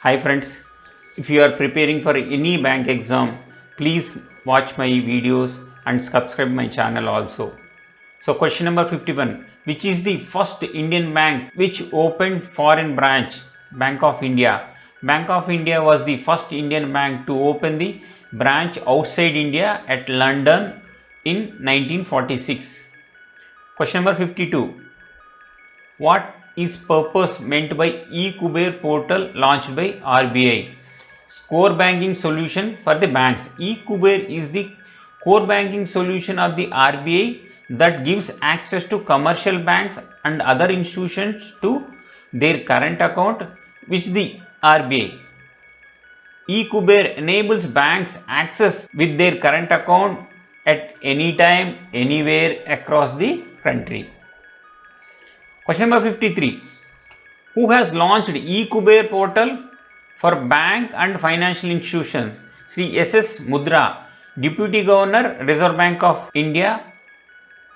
Hi friends, if you are preparing for any bank exam, please watch my videos and subscribe my channel also. So question number 51, which is the first Indian bank which opened foreign branch? Bank of India. Bank of India was the first Indian bank to open the branch outside India at London in 1946. Question number 52, what is purpose meant by eKuber portal launched by RBI? Core banking solution for the banks. eKuber is the core banking solution of the RBI that gives access to commercial banks and other institutions to their current account which the RBI. eKuber enables banks access with their current account at any time, anywhere across the country. Question number 53. Who has launched eKuber portal for bank and financial institutions? Sri S.S. Mudra, Deputy Governor, Reserve Bank of India,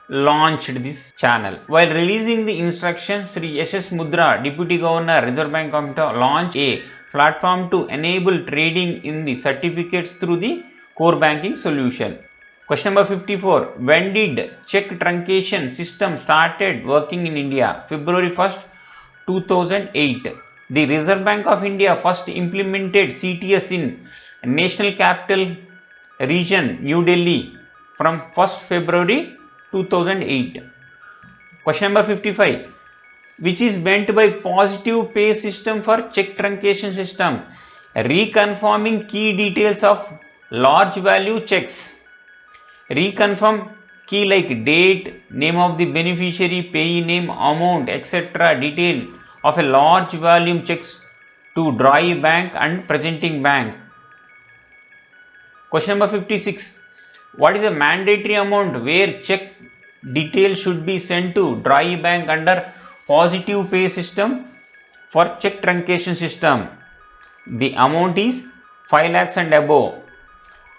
launched this channel. While releasing the instructions, Sri S.S. Mudra, Deputy Governor, Reserve Bank of India, launched a platform to enable trading in the certificates through the core banking solution. Question number 54. When did check truncation system started working in India? February 1st, 2008. The Reserve Bank of India first implemented CTS in National Capital Region, New Delhi from 1st February 2008. Question number 55. Which is meant by positive pay system for check truncation system? Reconfirming key details of large value checks. Reconfirm key like date, name of the beneficiary, payee name, amount, etc. detail of a large volume checks to dry bank and presenting bank. Question number 56. What is a mandatory amount where check detail should be sent to dry bank under positive pay system for check truncation system? The amount is 5 lakhs and above.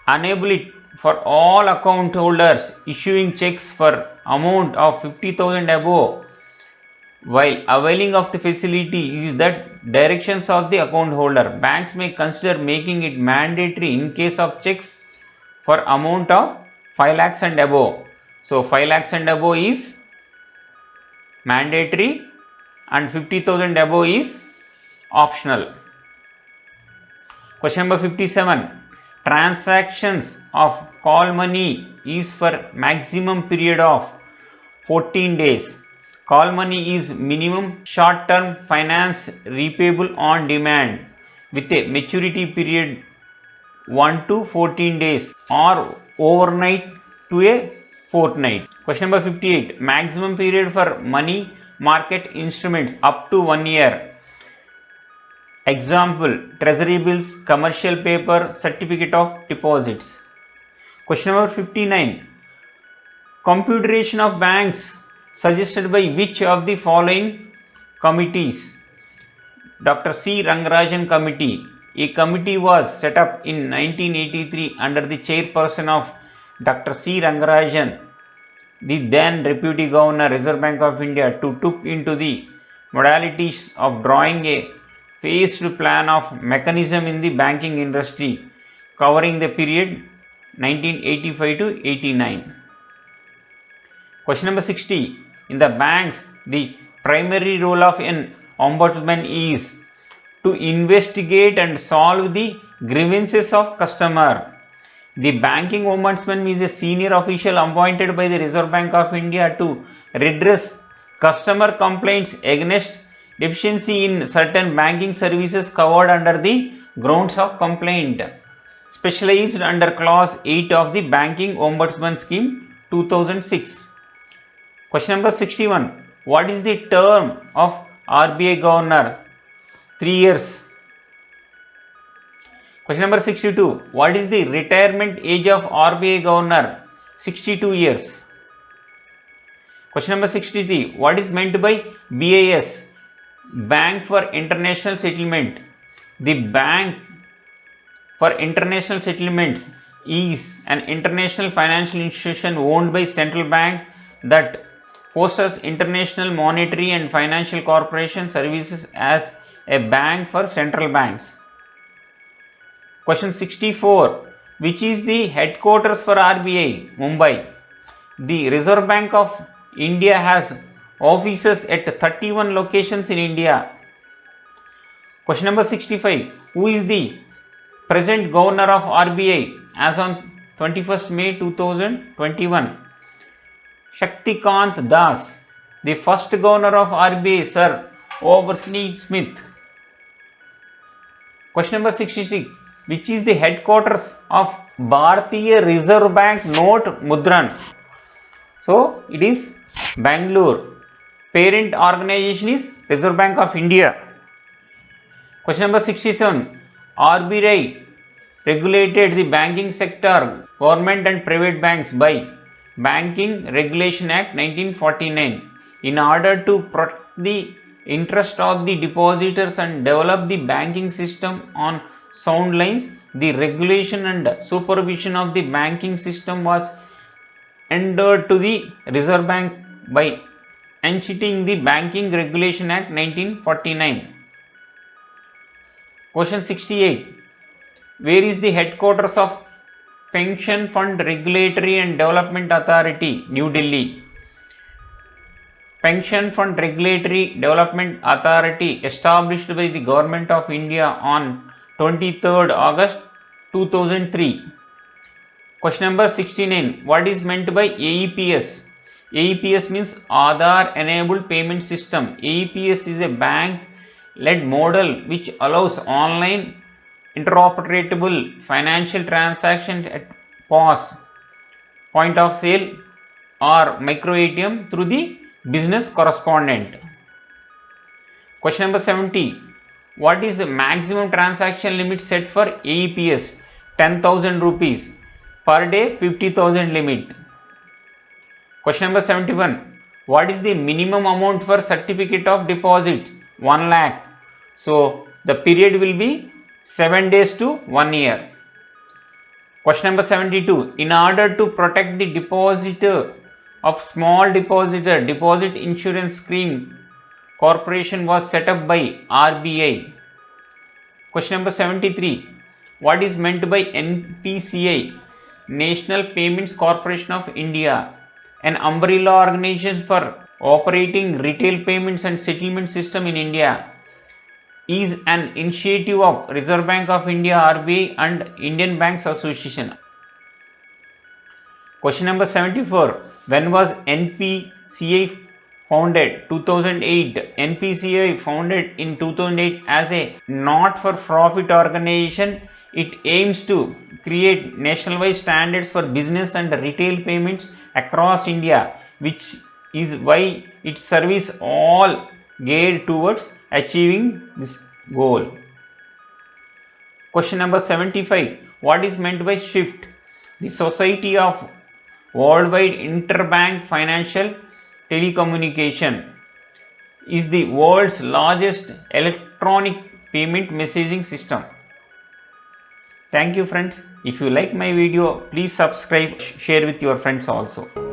Enable it for all account holders issuing checks for amount of 50,000 above. While availing of the facility is that directions of the account holder, banks may consider making it mandatory in case of checks for amount of 5 lakhs and above. So 5 lakhs and above is mandatory and 50,000 above is optional. Question number 57. Transactions of call money is for maximum period of 14 days. Call money is minimum short-term finance repayable on demand with a maturity period 1 to 14 days or overnight to a fortnight. Question number 58. Maximum period for money market instruments up to 1 year. Example, treasury bills, commercial paper, certificate of deposits. Question number 59. Computation of banks suggested by which of the following committees? Dr. C. Rangarajan Committee. A committee was set up in 1983 under the chairperson of Dr. C. Rangarajan, the then Deputy Governor, Reserve Bank of India, to look into the modalities of drawing a phased plan of mechanism in the banking industry covering the period 1985 to 89. Question number 60. In the banks, the primary role of an ombudsman is to investigate and solve the grievances of customer. The banking ombudsman is a senior official appointed by the Reserve Bank of India to redress customer complaints against deficiency in certain banking services covered under the grounds of complaint, specialized under clause 8 of the Banking Ombudsman Scheme 2006. Question number 61. What is the term of RBI Governor? 3 years. Question number 62. What is the retirement age of RBI Governor? 62 years. Question number 63. What is meant by BIS? Bank for International Settlement. The Bank for International Settlements is an international financial institution owned by central bank that fosters international monetary and financial corporation services as a bank for central banks. Question 64. Which is the headquarters for RBI? Mumbai. The Reserve Bank of India has offices at 31 locations in India. Question number 65. Who is the present governor of RBI as on 21st May 2021? Shaktikant Das. The first governor of RBI, Sir Oversley Smith. Question number 66. Which is the headquarters of Bharatiya Reserve Bank Note Mudran? So it is Bangalore. Parent organization is Reserve Bank of India. Question number 67. RBI regulated the banking sector, government and private banks by Banking Regulation Act 1949 in order to protect the interest of the depositors and develop the banking system on sound lines. The regulation and supervision of the banking system was entered to the Reserve Bank by enchanting the Banking Regulation Act 1949. Question 68. Where is the headquarters of Pension Fund Regulatory and Development Authority, New Delhi? Pension Fund Regulatory Development Authority established by the Government of India on 23rd August 2003. Question number 69. What is meant by AEPS? AEPS means Aadhaar Enabled Payment System. AEPS is a bank-led model which allows online interoperable financial transactions at POS, point of sale, or micro ATM through the business correspondent. Question number 70. What is the maximum transaction limit set for AEPS? 10,000 rupees. Per day 50,000 limit. Question number 71. What is the minimum amount for certificate of deposit? 1 lakh. So the period will be 7 days to 1 year. Question number 72. In order to protect the depositor of small depositor, Deposit Insurance Scheme Corporation was set up by RBI. Question number 73. What is meant by NPCI? National Payments Corporation of India, an umbrella organization for operating retail payments and settlement system in India, is an initiative of Reserve Bank of India RBI and Indian Banks Association. Question number 74. When was NPCI founded? 2008. NPCI founded in 2008 as a not-for-profit organization. It aims to create nationwide standards for business and retail payments across India, which is why its service all geared towards achieving this goal. Question number 75. What is meant by SWIFT? The Society of Worldwide Interbank Financial Telecommunication is the world's largest electronic payment messaging system. Thank you friends. If you like my video, please subscribe, share with your friends also.